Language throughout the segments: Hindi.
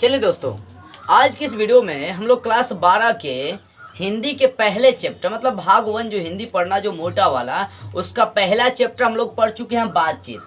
चलिए दोस्तों, आज की इस वीडियो में हम लोग क्लास 12 के हिंदी के पहले चैप्टर मतलब भाग 1 जो हिंदी पढ़ना जो मोटा वाला उसका पहला चैप्टर हम लोग पढ़ चुके हैं बातचीत।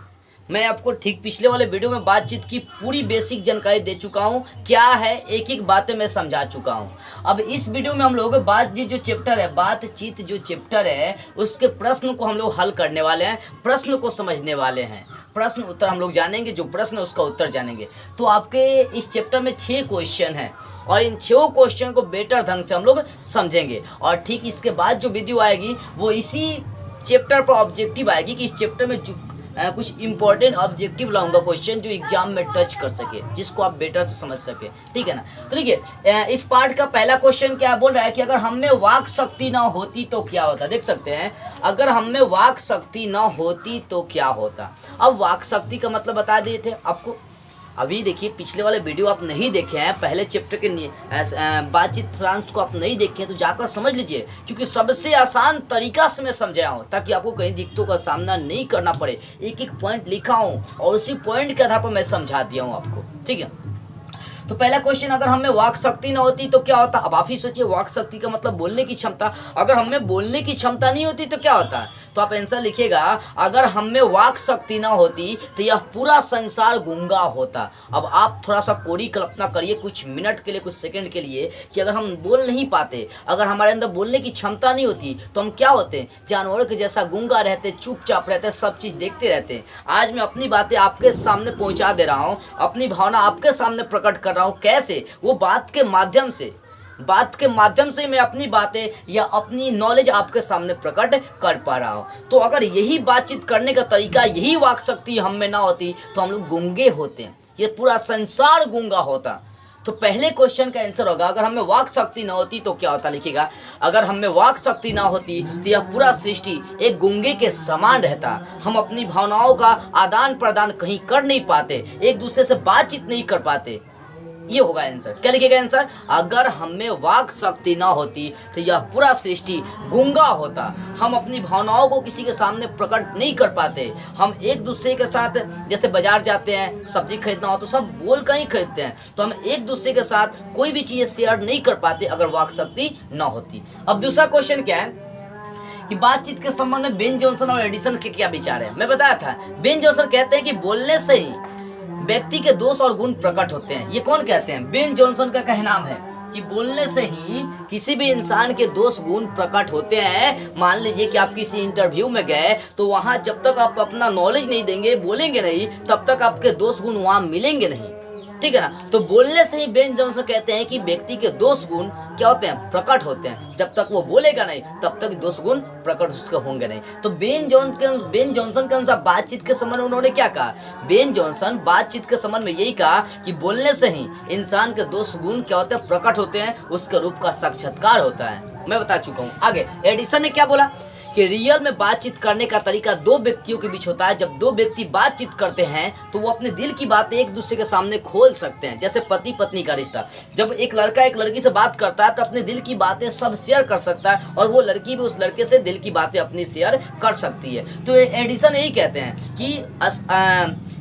मैं आपको ठीक पिछले वाले वीडियो में बातचीत की पूरी बेसिक जानकारी दे चुका हूँ, क्या है एक एक बातें मैं समझा चुका हूँ। अब इस वीडियो में हम लोग बातचीत जो चैप्टर है, बातचीत जो चैप्टर है उसके प्रश्न को हम लोग हल करने वाले हैं, प्रश्न को समझने वाले हैं, प्रश्न उत्तर हम लोग जानेंगे, जो प्रश्न है उसका उत्तर जानेंगे। तो आपके इस चैप्टर में 6 क्वेश्चन हैं और इन 6 क्वेश्चन को बेटर ढंग से हम लोग समझेंगे। और ठीक इसके बाद जो वीडियो आएगी वो इसी चैप्टर पर ऑब्जेक्टिव आएगी कि इस चैप्टर में जो कुछ इंपॉर्टेंट ऑब्जेक्टिव लाऊंगा क्वेश्चन जो एग्जाम में टच कर सके, जिसको आप बेटर से समझ सके, ठीक है ना। तो देखिए इस पार्ट का पहला क्वेश्चन क्या बोल रहा है कि अगर हम में वाक शक्ति ना होती तो क्या होता। देख सकते हैं, अगर हम में वाक शक्ति ना होती तो क्या होता। अब वाक शक्ति का मतलब बता दिए थे आपको। अभी देखिए पिछले वाले वीडियो आप नहीं देखे हैं, पहले चैप्टर के बातचीत सारांश को आप नहीं देखे हैं तो जाकर समझ लीजिए, क्योंकि सबसे आसान तरीका से मैं समझाया हूँ ताकि आपको कहीं दिक्कतों का सामना नहीं करना पड़े। एक एक पॉइंट लिखा हूँ और उसी पॉइंट के आधार पर मैं समझा दिया हूँ आपको, ठीक है। तो पहला क्वेश्चन, अगर हमें वाक शक्ति ना होती तो क्या होता। अब आप ही सोचिए, वाक शक्ति का मतलब बोलने की क्षमता। अगर हमें बोलने की क्षमता नहीं होती तो क्या होता। तो आप आंसर लिखिएगा, अगर हमें वाक शक्ति ना होती तो यह पूरा संसार गूंगा होता। अब आप थोड़ा सा कोरी कल्पना करिए कुछ मिनट के लिए, कुछ सेकंड के लिए, कि अगर हम बोल नहीं पाते, अगर हमारे अंदर बोलने की क्षमता नहीं होती तो हम क्या होते, जानवरों के जैसा गूंगा रहते, चुपचाप रहते, सब चीज़ देखते रहते। आज मैं अपनी बातें आपके सामने पहुंचा दे रहा हूँ, अपनी भावना आपके सामने प्रकट कर रहा हूँ। कैसे? वो बात के माध्यम से मैं अपनी बातें या अपनी नॉलेज आपके सामने प्रकट कर पा रहा हूँ। तो अगर यही बातचीत करने का तरीका, यही वाक शक्ति हम में ना होती तो हम लोग गूंगे होते, ये पूरा संसार गूंगा होता। तो पहले क्वेश्चन का आंसर होगा, अगर हमें वाक शक्ति ना होती तो क्या होता। लिखिएगा, अगर हमें वाक शक्ति ना होती तो यह पूरा सृष्टि एक गूंगे के समान रहता। हम अपनी भावनाओं का आदान प्रदान कहीं कर नहीं पाते, एक दूसरे से बातचीत नहीं कर पाते। ये होगा आंसर। क्या लिखेगा आंसर? अगर हमें वाक शक्ति ना होती तो यह पूरा सृष्टि गूंगा होता। हम अपनी भावनाओं को किसी के सामने प्रकट नहीं कर पाते। हम एक दूसरे के साथ जैसे बाजार जाते हैं, सब्जी खरीदना हो तो सब बोल कर ही खरीदते हैं, तो हम एक दूसरे के साथ कोई भी चीज़ शेयर नहीं कर पाते अगर वाक शक्ति ना होती। अब दूसरा क्वेश्चन क्या है कि बातचीत के संबंध में बेन जॉनसन और एडिसन के क्या विचार है। मैं बताया था, बेन जॉनसन कहते हैं कि बोलने से ही व्यक्ति के दोष और गुण प्रकट होते हैं। ये कौन कहते हैं? बेन जॉनसन का कहना है कि बोलने से ही किसी भी इंसान के दोष गुण प्रकट होते हैं। मान लीजिए कि आप किसी इंटरव्यू में गए तो वहां जब तक आप अपना नॉलेज नहीं देंगे, बोलेंगे नहीं, तब तक आपके दोष गुण वहां मिलेंगे नहीं, ठीक है ना। तो बोलने से ही बेन जॉनसन कहते हैं कि व्यक्ति के दोष गुण क्या होते हैं, प्रकट होते हैं। जब तक वो बोलेगा नहीं तब तक दोष गुण प्रकट उसके होंगे नहीं। तो बेन जॉनसन के अनुसार बातचीत के संबंध में उन्होंने क्या कहा? बेन जॉनसन बातचीत के संबंध में यही कहा कि बोलने से ही इंसान के दोष गुण क्या होते हैं, प्रकट होते हैं, उसके रूप का साक्षात्कार होता है। मैं बता चुका हूँ। आगे एडिसन ने क्या बोला कि रियल में बातचीत करने का तरीका 2 व्यक्तियों के बीच होता है। जब 2 व्यक्ति बातचीत करते हैं तो वो अपने दिल की बातें एक दूसरे के सामने खोल सकते हैं। जैसे पति पत्नी का रिश्ता, जब एक लड़का एक लड़की से बात करता है तो अपने दिल की बातें सब शेयर कर सकता है और वो लड़की भी उस लड़के से दिल की बातें अपनी शेयर कर सकती है। तो एडिसन यही कहते हैं कि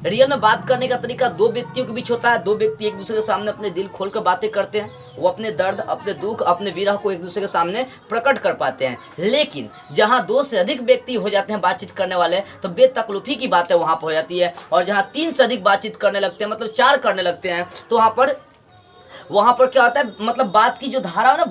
रियल में बात करने का तरीका 2 व्यक्तियों के बीच होता है। 2 व्यक्ति एक दूसरे के सामने अपने दिल खोल कर बातें करते हैं, वो अपने दर्द, अपने दुख, अपने विरह को एक दूसरे के सामने प्रकट कर पाते हैं। लेकिन जहां 2 से अधिक व्यक्ति हो जाते हैं बातचीत करने वाले तो बेतकल्लुफी की बातें वहां पर हो जाती है। और जहां 3 से अधिक बातचीत करने लगते हैं, मतलब 4 करने लगते हैं, तो वहां पर क्या होता है, मतलब बात की जो धारा है ना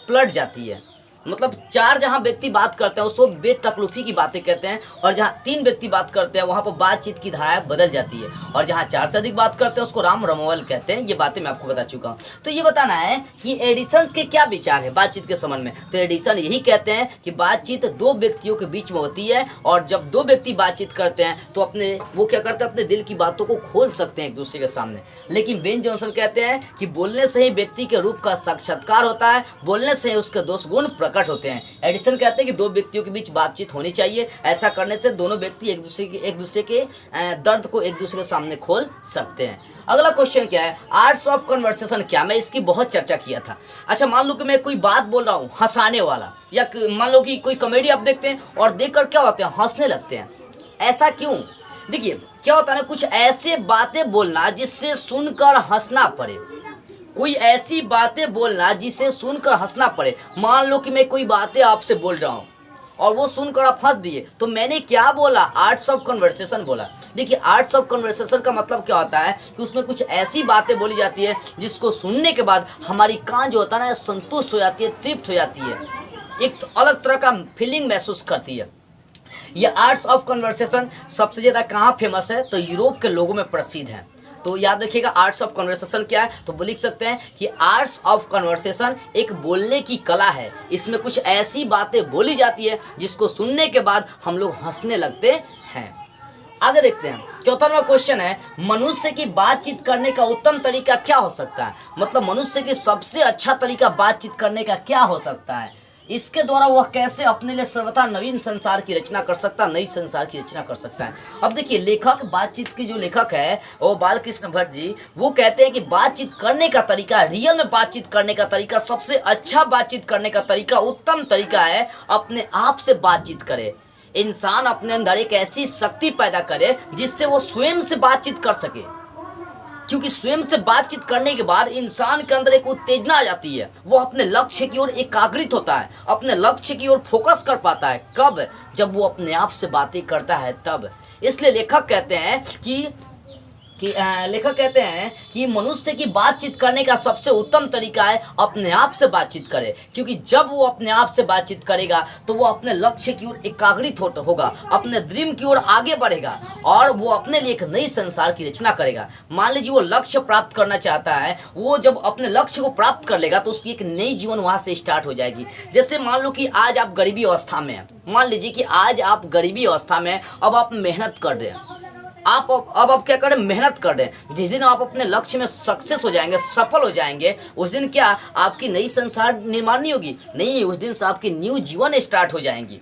पलट जाती है। मतलब 4 जहाँ व्यक्ति बात करते हैं उसको बेतकल्लुफी की बातें कहते हैं, और जहाँ 3 व्यक्ति बात करते हैं वहाँ पर बातचीत की धाराएं बदल जाती है, और जहाँ 4 से अधिक बात करते हैं उसको राम रमोवल कहते हैं। ये बातें मैं आपको बता चुका हूँ। तो ये बताना है कि एडिसन के क्या विचार है बातचीत के संबंध में। तो एडिसन यही कहते हैं कि बातचीत 2 व्यक्तियों के बीच में होती है, और जब 2 व्यक्ति बातचीत करते हैं तो वो क्या करते हैं, अपने दिल की बातों को खोल सकते हैं एक दूसरे के सामने। लेकिन बेन जॉनसन कहते हैं कि बोलने से ही व्यक्ति के रूप का साक्षात्कार होता है, बोलने से ही उसके दोष गुण प्रकट होते हैं। एडिसन कहते हैं कि 2 व्यक्तियों के बीच बातचीत होनी चाहिए, ऐसा करने से दोनों व्यक्ति एक दूसरे के दर्द को एक दूसरे के सामने खोल सकते हैं। अगला क्वेश्चन क्या है, आर्ट्स ऑफ कन्वर्सेशन क्या। मैं इसकी बहुत चर्चा किया था। अच्छा, मान लो कि मैं कोई बात बोल रहा हूँ हंसाने वाला, या मान लो कि कोई कॉमेडी आप देखते हैं और देखकर क्या होते हैं, हंसने लगते हैं। ऐसा क्यों? देखिए क्या होता है ना, कुछ ऐसे बातें बोलना जिससे सुनकर हंसना पड़े। कोई ऐसी बातें बोलना जिसे सुनकर हंसना पड़े। मान लो कि मैं कोई बातें आपसे बोल रहा हूँ और वो सुनकर आप हंस दिए, तो मैंने क्या बोला? आर्ट्स ऑफ कन्वर्सेशन बोला। देखिए, आर्ट्स ऑफ कन्वर्सेशन का मतलब क्या होता है कि उसमें कुछ ऐसी बातें बोली जाती है जिसको सुनने के बाद हमारी कान जो होता है ना संतुष्ट हो जाती है, तृप्त हो जाती है, एक तो अलग तरह का फीलिंग महसूस करती है। ये आर्ट्स ऑफ कन्वर्सेशन सबसे ज़्यादा कहाँ फेमस है? तो यूरोप के लोगों में प्रसिद्ध है। तो याद रखिएगा, आर्ट्स ऑफ कन्वर्सेशन क्या है? तो वो लिख सकते हैं कि आर्ट्स ऑफ कन्वर्सेशन एक बोलने की कला है। इसमें कुछ ऐसी बातें बोली जाती है जिसको सुनने के बाद हम लोग हंसने लगते हैं। आगे देखते हैं, चौथा नंबर क्वेश्चन है, मनुष्य की बातचीत करने का उत्तम तरीका क्या हो सकता है? मतलब मनुष्य की सबसे अच्छा तरीका बातचीत करने का क्या हो सकता है? इसके द्वारा वह कैसे अपने लिए सर्वथा नवीन संसार की रचना कर सकता है, नई संसार की रचना कर सकता है। अब देखिए, लेखक, बातचीत की जो लेखक है वो बालकृष्ण भट्ट जी, वो कहते हैं कि बातचीत करने का तरीका, रियल में बातचीत करने का तरीका, सबसे अच्छा बातचीत करने का तरीका, उत्तम तरीका है अपने आप से बातचीत करे। इंसान अपने अंदर एक ऐसी शक्ति पैदा करे जिससे वो स्वयं से बातचीत कर सके, क्योंकि स्वयं से बातचीत करने के बाद इंसान के अंदर एक उत्तेजना आ जाती है, वो अपने लक्ष्य की ओर एकाग्रित होता है, अपने लक्ष्य की ओर फोकस कर पाता है। कब? जब वो अपने आप से बातें करता है तब। इसलिए लेखक कहते हैं कि मनुष्य की बातचीत करने का सबसे उत्तम तरीका है अपने आप से बातचीत करे, क्योंकि जब वो अपने आप से बातचीत करेगा तो वो अपने लक्ष्य की ओर एकाग्रित होगा, अपने ड्रीम की ओर आगे बढ़ेगा और वो अपने लिए एक नई संसार की रचना करेगा। मान लीजिए वो लक्ष्य प्राप्त करना चाहता है, वो जब अपने लक्ष्य को प्राप्त कर लेगा तो उसकी एक नई जीवन वहाँ से स्टार्ट हो जाएगी। जैसे मान लो कि आज आप गरीबी अवस्था में हैं, मान लीजिए कि आज आप गरीबी अवस्था में, अब आप मेहनत कर रहे हैं, आप क्या करें? मेहनत कर रहे हैं। जिस दिन आप अपने लक्ष्य में सक्सेस हो जाएंगे, सफल हो जाएंगे, उस दिन क्या आपकी नई संसार निर्माण नहीं होगी? नहीं, उस दिन से आपकी न्यू जीवन स्टार्ट हो जाएंगी।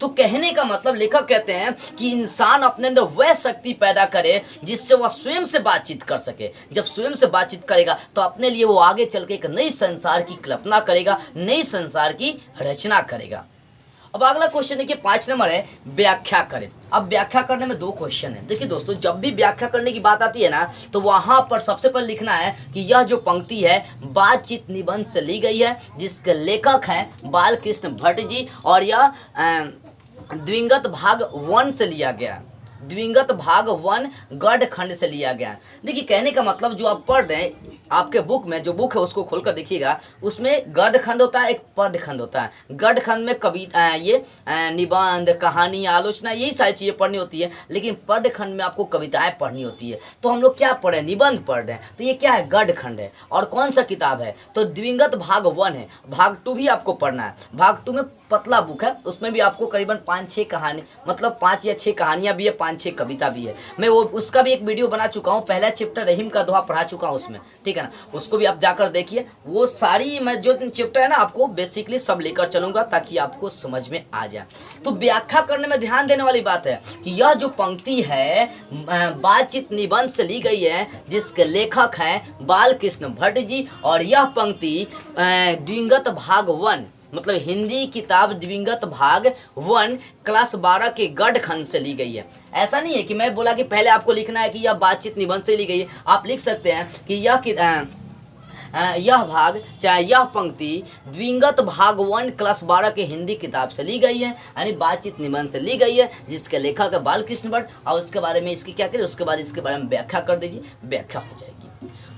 तो कहने का मतलब, लेखक कहते हैं कि इंसान अपने अंदर वह शक्ति पैदा करे जिससे वह स्वयं से बातचीत कर सके। जब स्वयं से बातचीत करेगा तो अपने लिए वो आगे चल के एक नई संसार की कल्पना करेगा, नई संसार की रचना करेगा। अब अगला क्वेश्चन देखिए, 5 नंबर है, व्याख्या करें। अब व्याख्या करने में 2 क्वेश्चन है। देखिए दोस्तों, जब भी व्याख्या करने की बात आती है ना, तो वहां पर सबसे पहले लिखना है कि यह जो पंक्ति है बातचीत निबंध से ली गई है, जिसके लेखक हैं बालकृष्ण भट्ट जी, और यह द्विगत भाग 1 से लिया गया, द्विगत भाग 1 गढ़ खंड से लिया गया। देखिए, कहने का मतलब जो आप पढ़ रहे हैं, आपके बुक में जो बुक है उसको खोलकर देखिएगा, उसमें गढ़ खंड होता है, एक पद खंड होता है। गढ़ खंड में कविता, ये निबंध, कहानी, आलोचना, यही सारी चीज़ें पढ़नी होती है, लेकिन पद खंड में आपको कविताएं पढ़नी होती है। तो हम लोग क्या पढ़ रहे हैं? निबंध पढ़ रहे हैं। तो ये क्या है? गढ़ खंड है। और कौन सा किताब है? तो द्विगत भाग 1 है। भाग 2 भी आपको पढ़ना है। भाग 2 में पतला बुक है, उसमें भी आपको करीबन 5-6 कहानी, मतलब 5 या 6 कहानियाँ भी है, 5-6 कविता भी है। मैं वो उसका भी एक वीडियो बना चुका हूँ, पहला चैप्टर रहीम का दोहा पढ़ा चुका हूँ उसमें, ठीक है ना? उसको भी आप जाकर देखिए। वो सारी, मैं जो चैप्टर है ना आपको बेसिकली सब लेकर चलूंगा ताकि आपको समझ में आ जाए। तो व्याख्या करने में ध्यान देने वाली बात है कि यह जो पंक्ति है बातचीत निबंध से ली गई है, जिसके लेखक हैं बालकृष्ण भट्ट जी, और यह पंक्ति द्विगत भाग 1, मतलब हिंदी किताब द्विगत भाग 1 क्लास 12 के गढ़ खंड से ली गई है। ऐसा नहीं है कि मैं बोला कि पहले आपको लिखना है कि यह बातचीत निबंध से ली गई है। आप लिख सकते हैं कि यह भाग, चाहे यह पंक्ति द्विगत भाग 1 क्लास 12 के हिंदी किताब से ली गई है, यानी बातचीत निबंध से ली गई है, जिसके लेखक है बालकृष्ण भट्ट। और उसके बारे में इसकी क्या करें, उसके बाद इसके बारे में व्याख्या कर दीजिए, व्याख्या हो जाएगी।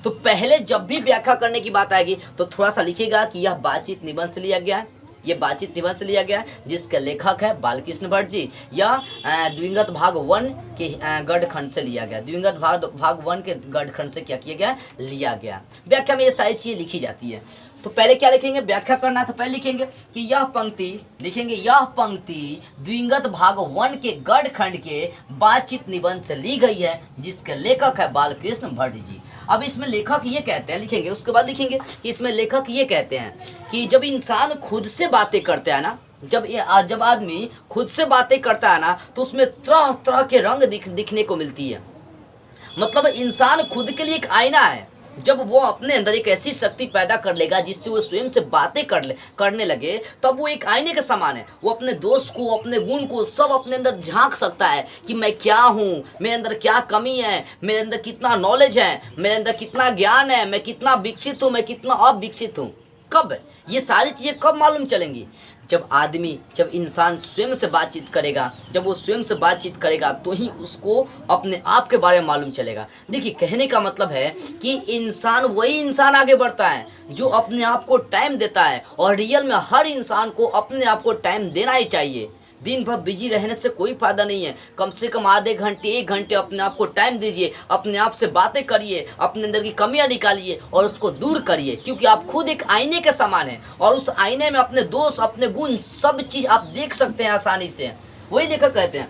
तो पहले जब भी व्याख्या करने की बात आएगी तो थोड़ा सा लिखिएगा कि यह बातचीत निबंध से लिया गया है, ये बातचीत निबंध से लिया गया है, जिसके लेखक है बालकृष्ण भट्ट जी। या द्विगत भाग 1 के गढ़ खंड से लिया गया, द्विगत भाग 1 के गढ़ खंड से क्या किया गया, लिया गया। व्याख्या में ये सारी चीज़ें लिखी जाती है। तो पहले क्या लिखेंगे? व्याख्या करना है तो पहले लिखेंगे कि यह पंक्ति, लिखेंगे यह पंक्ति द्विगत भाग 1 के गढ़ खंड के बातचीत निबंध से ली गई है, जिसके लेखक है बालकृष्ण भट्ट जी। अब इसमें लेखक ये कहते हैं, लिखेंगे उसके बाद लिखेंगे कि इसमें लेखक ये कहते हैं कि जब इंसान खुद से बातें करते हैं ना, जब आदमी खुद से बातें करता है ना, तो उसमें तरह तरह के रंग दिखने को मिलती है। मतलब इंसान खुद के लिए एक आईना है। जब वो अपने अंदर एक ऐसी शक्ति पैदा कर लेगा जिससे वो स्वयं से बातें करने लगे, तब वो एक आईने के समान है। वो अपने दोस्त को, अपने गुण को सब अपने अंदर झांक सकता है कि मैं क्या हूँ, मेरे अंदर क्या कमी है, मेरे अंदर कितना नॉलेज है, मेरे अंदर कितना ज्ञान है, मैं कितना विकसित हूँ, मैं कितना अविकसित हूँ। कब ये सारी चीज़ें कब मालूम चलेंगी? जब इंसान स्वयं से बातचीत करेगा, जब वो स्वयं से बातचीत करेगा तो ही उसको अपने आप के बारे में मालूम चलेगा। देखिए, कहने का मतलब है कि वही इंसान आगे बढ़ता है जो अपने आप को टाइम देता है, और रियल में हर इंसान को अपने आप को टाइम देना ही चाहिए। दिन भर बिजी रहने से कोई फायदा नहीं है। कम से कम आधे घंटे, 1 घंटे अपने आप को टाइम दीजिए, अपने आप से बातें करिए, अपने अंदर की कमियां निकालिए और उसको दूर करिए, क्योंकि आप खुद एक आईने के समान हैं और उस आईने में अपने दोष, अपने गुण, सब चीज़ आप देख सकते हैं आसानी से। वही लेखक कहते हैं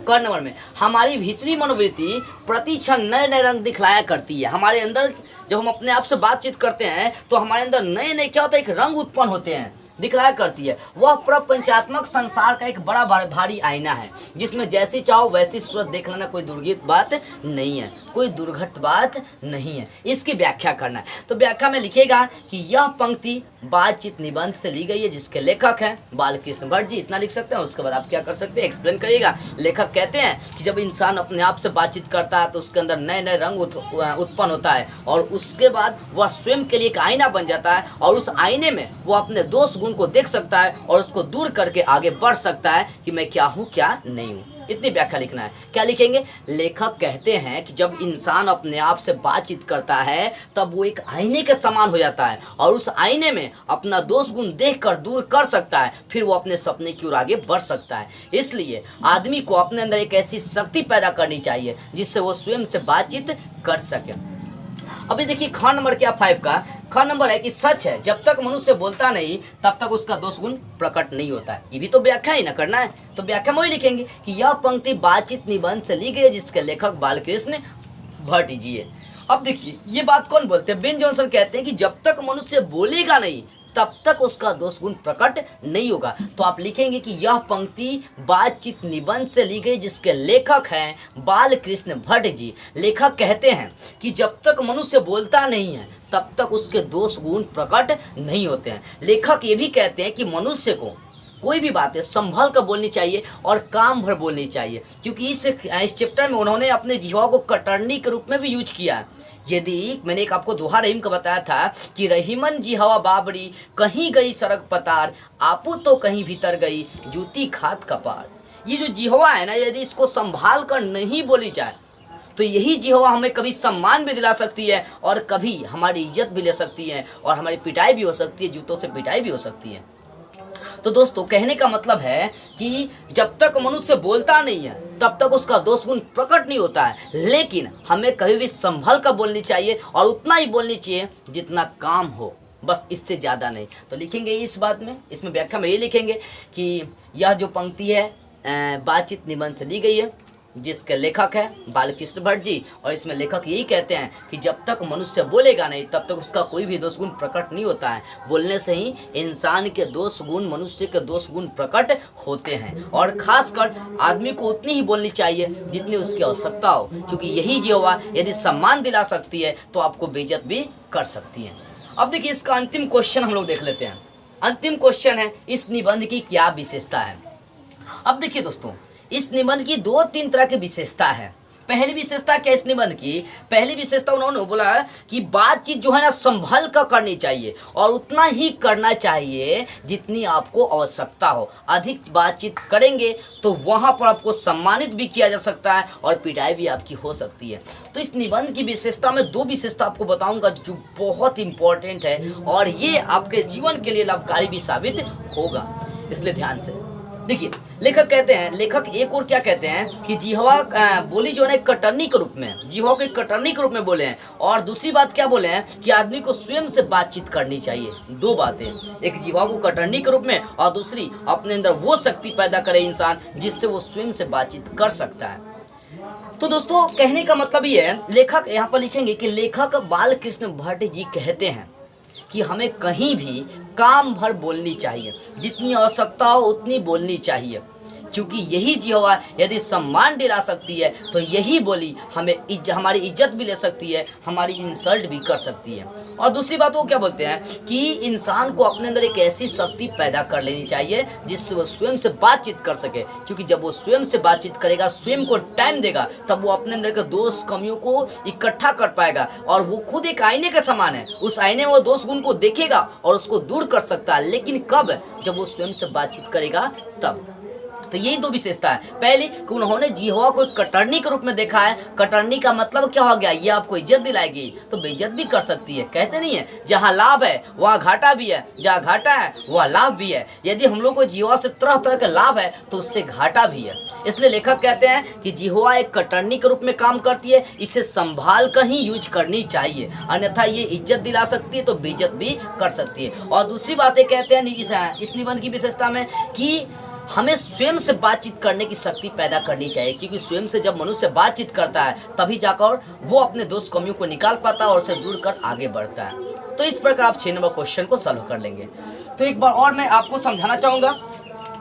क नंबर में, हमारी भीतरी मनोवृत्ति प्रति क्षण नए नए रंग दिखलाया करती है। हमारे अंदर जब हम अपने आप से बातचीत करते हैं तो हमारे अंदर नए नए क्या होता है, एक रंग उत्पन्न होते हैं, दिखलाया करती है। वह प्रपंचात्मक संसार का एक बड़ा भारी आईना है जिसमें जैसी चाहो वैसी सूरत देख लेना कोई दुर्गत बात नहीं है, कोई दुर्घट बात नहीं है। इसकी व्याख्या करना है तो व्याख्या में लिखेगा कि यह पंक्ति बातचीत निबंध से ली गई है जिसके लेखक हैं बालकृष्ण भट्ट जी। इतना लिख सकते हैं। उसके बाद आप क्या कर सकते हैं, एक्सप्लेन करिएगा। लेखक कहते हैं कि जब इंसान अपने आप से बातचीत करता है तो उसके अंदर नए नए रंग उत्पन्न होता है और उसके बाद वह स्वयं के लिए एक आईना बन जाता है और उस आईने में वो अपने दोष गुण को देख सकता है और उसको दूर करके आगे बढ़ सकता है कि मैं क्या हूँ क्या नहीं हूँ। इतनी व्याख्या लिखना है। क्या लिखेंगे? लेखक कहते हैं कि जब इंसान अपने आप से बातचीत करता है तब वो एक आईने के समान हो जाता है और उस आईने में अपना दोष गुण देखकर दूर कर सकता है, फिर वो अपने सपने की ओर आगे बढ़ सकता है। इसलिए आदमी को अपने अंदर एक ऐसी शक्ति पैदा करनी चाहिए जिससे वो स्वयं से बातचीत कर सके। अभी देखिए ख नंबर क्या 5 का ख नंबर है कि सच है जब तक मनुष्य बोलता नहीं तब तक उसका दोष गुण प्रकट नहीं होता है। ये भी तो व्याख्या ही ना करना है, तो व्याख्या में वही लिखेंगे कि यह पंक्ति बातचीत निबंध से ली गई है जिसके लेखक बालकृष्ण भट्ट जी है। अब देखिए ये बात कौन बोलते हैं? बेन जॉनसन कहते हैं कि जब तक मनुष्य बोलेगा नहीं तब तक उसका दोष गुण प्रकट नहीं होगा। तो आप लिखेंगे कि यह पंक्ति बातचीत निबंध से ली गई जिसके लेखक हैं बालकृष्ण भट्ट जी। लेखक कहते हैं कि जब तक मनुष्य बोलता नहीं है तब तक उसके दोष गुण प्रकट नहीं होते हैं। लेखक ये भी कहते हैं कि मनुष्य को कोई भी बातें संभल कर बोलनी चाहिए और काम भर बोलनी चाहिए, क्योंकि इस चैप्टर में उन्होंने अपने जीवा को कटरनी के रूप में भी यूज किया है। यदि मैंने एक आपको दोहा रहीम का बताया था कि रहीमन जी हवा बाबरी कहीं गई सड़क पतार, आपू तो कहीं भीतर गई जूती खात कपार। ये जो जिहवा है ना, यदि इसको संभाल कर नहीं बोली जाए तो यही जिहवा हमें कभी सम्मान भी दिला सकती है और कभी हमारी इज्जत भी ले सकती है और हमारी पिटाई भी हो सकती है, जूतों से पिटाई भी हो सकती है। तो दोस्तों कहने का मतलब है कि जब तक मनुष्य बोलता नहीं है तब तक उसका दोष गुण प्रकट नहीं होता है, लेकिन हमें कभी भी संभल कर बोलनी चाहिए और उतना ही बोलनी चाहिए जितना काम हो, बस इससे ज़्यादा नहीं। तो लिखेंगे इस बात में, इसमें व्याख्या में ये लिखेंगे कि यह जो पंक्ति है बातचीत निबंध से ली गई है जिसके लेखक है बालकृष्ण भट्ट जी, और इसमें लेखक यही कहते हैं कि जब तक मनुष्य बोलेगा नहीं तब तक उसका कोई भी दोष गुण प्रकट नहीं होता है। बोलने से ही इंसान के दोष गुण, मनुष्य के दोष गुण प्रकट होते हैं और खासकर आदमी को उतनी ही बोलनी चाहिए जितनी उसकी आवश्यकता हो, क्योंकि यही जिह्वा यदि सम्मान दिला सकती है तो आपको बेइज्जत भी कर सकती है। अब देखिए इसका अंतिम क्वेश्चन हम लोग देख लेते हैं। अंतिम क्वेश्चन है इस निबंध की क्या विशेषता है। अब देखिए दोस्तों, इस निबंध की 2-3 तरह की विशेषता है। पहली विशेषता क्या इस निबंध की? पहली विशेषता उन्होंने बोला कि बातचीत जो है ना संभल कर करनी चाहिए और उतना ही करना चाहिए जितनी आपको आवश्यकता हो। अधिक बातचीत करेंगे तो वहाँ पर आपको सम्मानित भी किया जा सकता है और पिटाई भी आपकी हो सकती है। तो इस निबंध की विशेषता में 2 विशेषता आपको बताऊंगा जो बहुत इंपॉर्टेंट है और ये आपके जीवन के लिए लाभकारी भी साबित होगा, इसलिए ध्यान से देखिए। लेखक कहते हैं, लेखक एक और क्या कहते हैं कि जिह्वा बोली जो है कटरनी के रूप में, जिह्वा को एक कटरनी के रूप में बोले हैं। और दूसरी बात क्या बोले हैं कि आदमी को स्वयं से बातचीत करनी चाहिए। 2 बातें, एक जिह्वा को कटरनी के रूप में और दूसरी अपने अंदर वो शक्ति पैदा करे इंसान जिससे वो स्वयं से बातचीत कर सकता है। तो दोस्तों कहने का मतलब ये है, लेखक यहाँ पर लिखेंगे कि लेखक बालकृष्ण भट्ट जी कहते हैं कि हमें कहीं भी काम भर बोलनी चाहिए, जितनी आवश्यकता हो उतनी बोलनी चाहिए, क्योंकि यही जिह्वा यदि सम्मान दिला सकती है तो यही बोली हमें हमारी इज्जत भी ले सकती है, हमारी इंसल्ट भी कर सकती है। और दूसरी बात वो क्या बोलते हैं कि इंसान को अपने अंदर एक ऐसी शक्ति पैदा कर लेनी चाहिए जिससे वो स्वयं से बातचीत कर सके, क्योंकि जब वो स्वयं से बातचीत करेगा, स्वयं को टाइम देगा, तब वो अपने अंदर के दोष कमियों को इकट्ठा कर पाएगा। और वो खुद एक आईने के समान है, उस आईने में वो दोष गुण को देखेगा और उसको दूर कर सकता है। लेकिन कब? जब वो स्वयं से बातचीत करेगा तब। तो यही दो विशेषता है। पहली कि उन्होंने जिह्वा को कटरनी के रूप में देखा है। कटरनी का मतलब क्या हो गया? ये आपको इज्जत दिलाएगी तो बेइज्जत भी कर सकती है। कहते नहीं है जहाँ लाभ है वहाँ घाटा भी है, जहाँ घाटा है वहाँ लाभ भी है। यदि हम लोग को जिह्वा से तरह तरह का लाभ है तो उससे घाटा भी है। इसलिए लेखक कहते हैं कि जिह्वा एक कटरनी के रूप में काम करती है, इसे संभाल कर ही यूज करनी चाहिए, अन्यथा ये इज्जत दिला सकती है तो बेइज्जत भी कर सकती है। और दूसरी बातें कहते हैं इस निबंध की विशेषता में कि हमें स्वयं से बातचीत करने की शक्ति पैदा करनी चाहिए, क्योंकि स्वयं से जब मनुष्य बातचीत करता है तभी जाकर वो अपने दोष कमियों को निकाल पाता है और उसे दूर कर आगे बढ़ता है। तो इस प्रकार आप 6 नंबर क्वेश्चन को सॉल्व कर लेंगे। तो एक बार और मैं आपको समझाना चाहूँगा,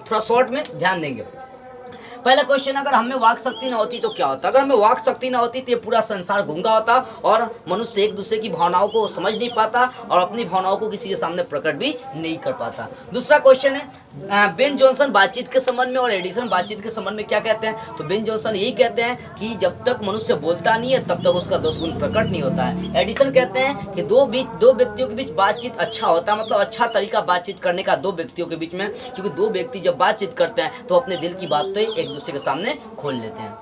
थोड़ा शॉर्ट में ध्यान देंगे। पहला क्वेश्चन, अगर हमें वाक शक्ति ना होती तो क्या होता? अगर हमें वाक शक्ति ना होती तो ये पूरा संसार गूंगा होता और मनुष्य एक दूसरे की भावनाओं को समझ नहीं पाता और अपनी भावनाओं को किसी के सामने प्रकट भी नहीं कर पाता। दूसरा क्वेश्चन है, बेन जॉनसन बातचीत के संबंध में और एडिसन बातचीत के संबंध में क्या कहते हैं? तो बेन जॉनसन यही कहते हैं कि जब तक मनुष्य बोलता नहीं है तब तक उसका दोष गुण प्रकट नहीं होता है। एडिसन कहते हैं कि दो व्यक्तियों के बीच बातचीत अच्छा होता है, मतलब अच्छा तरीका बातचीत करने का दो व्यक्तियों के बीच में, क्योंकि दो व्यक्ति जब बातचीत करते हैं तो अपने दिल की बात तो एक दूसरे के सामने खोल लेते हैं।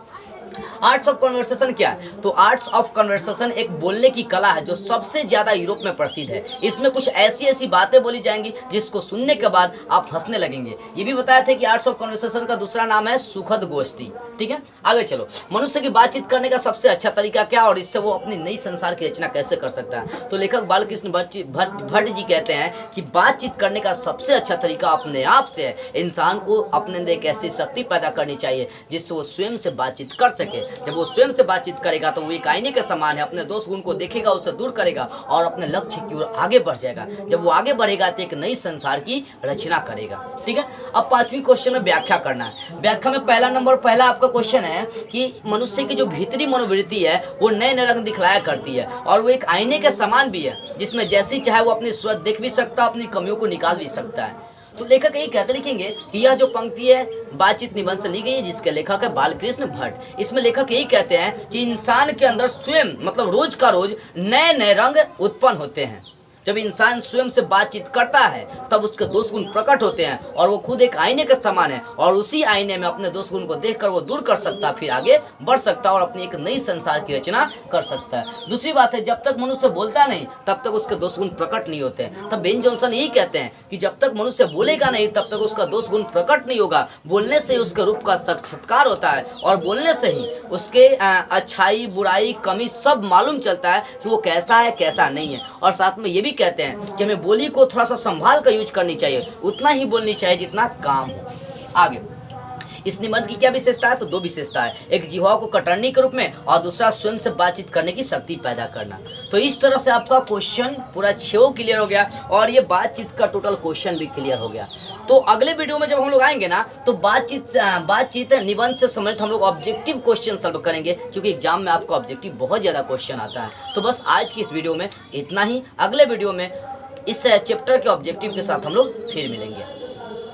आर्ट्स ऑफ कन्वर्सेशन क्या है? तो आर्ट्स ऑफ कन्वर्सेशन एक बोलने की कला है जो सबसे ज्यादा यूरोप में प्रसिद्ध है। इसमें कुछ ऐसी ऐसी बातें बोली जाएंगी जिसको सुनने के बाद आप हंसने लगेंगे। ये भी बताया था कि आर्ट्स ऑफ कन्वर्सेशन का दूसरा नाम है सुखद गोष्ठी। ठीक है, आगे चलो। मनुष्य की बातचीत करने का सबसे अच्छा तरीका क्या और इससे वो अपनी नई संसार की रचना कैसे कर सकता है? तो लेखक बालकृष्ण भट्ट जी कहते हैं कि बातचीत करने का सबसे अच्छा तरीका अपने आप से है। इंसान को अपने अंदर एक ऐसी शक्ति पैदा करनी चाहिए जिससे वो स्वयं से बातचीत कर सके। जब वो स्वयं से बातचीत करेगा तो वो एक आईने के समान है, अपने दोष गुण को देखेगा, उसे दूर करेगा और अपने लक्ष्य की ओर आगे बढ़ जाएगा। जब वो आगे बढ़ेगा तो एक नई संसार की रचना करेगा। ठीक है, अब 5वीं क्वेश्चन में व्याख्या करना है। व्याख्या में पहला आपका क्वेश्चन है कि मनुष्य की जो भीतरी मनोवृत्ति है वो नए नए रंग दिखलाया करती है और वो एक आईने के समान भी है, जिसमें जैसी चाहे वो अपनी सूरत देख भी सकता है, अपनी कमियों को निकाल भी सकता है। तो लेखक यही कहते लिखेंगे कि यह जो पंक्ति है बातचीत निबंध से ली गई है, जिसके लेखक है बालकृष्ण भट्ट। इसमें लेखक यही कहते हैं कि इंसान के अंदर स्वयं मतलब रोज का रोज नए नए रंग उत्पन्न होते हैं। जब इंसान स्वयं से बातचीत करता है तब उसके दोष गुण प्रकट होते हैं और वो खुद एक आईने के समान है और उसी आईने में अपने दोष गुण को देखकर वो दूर कर सकता है, फिर आगे बढ़ सकता है और अपनी एक नई संसार की रचना कर सकता है। दूसरी बात है, जब तक मनुष्य बोलता नहीं तब तक उसके दोष गुण प्रकट नहीं होते। तब बेन जॉनसन यही कहते हैं कि जब तक मनुष्य बोलेगा नहीं तब तक उसका दोष गुण प्रकट नहीं होगा। बोलने से ही उसके रूप का साक्षात्कार होता है और बोलने से ही उसके अच्छाई बुराई कमी सब मालूम चलता है कि वो कैसा है कैसा नहीं है। और साथ में ये भी कहते हैं कि हमें बोली को थोड़ा सा संभाल कर यूज करनी चाहिए, उतना ही बोलनी चाहिए जितना काम हो। आगे इस निबंध की क्या विशेषता है? तो 2 विशेषता है, एक जिह्वा को कटरनी के रूप में और दूसरा स्वयं से बातचीत करने की शक्ति पैदा करना। तो इस तरह से आपका क्वेश्चन पूरा 6 क्लियर हो गया और ये बातचीत का टोटल क्वेश्चन भी क्लियर हो गया। तो अगले वीडियो में जब हम लोग आएंगे ना तो बातचीत निबंध से संबंधित हम लोग ऑब्जेक्टिव क्वेश्चन सॉल्व करेंगे, क्योंकि एग्जाम में आपको ऑब्जेक्टिव बहुत ज़्यादा क्वेश्चन आता है। तो बस आज की इस वीडियो में इतना ही। अगले वीडियो में इस चैप्टर के ऑब्जेक्टिव के साथ हम लोग फिर मिलेंगे।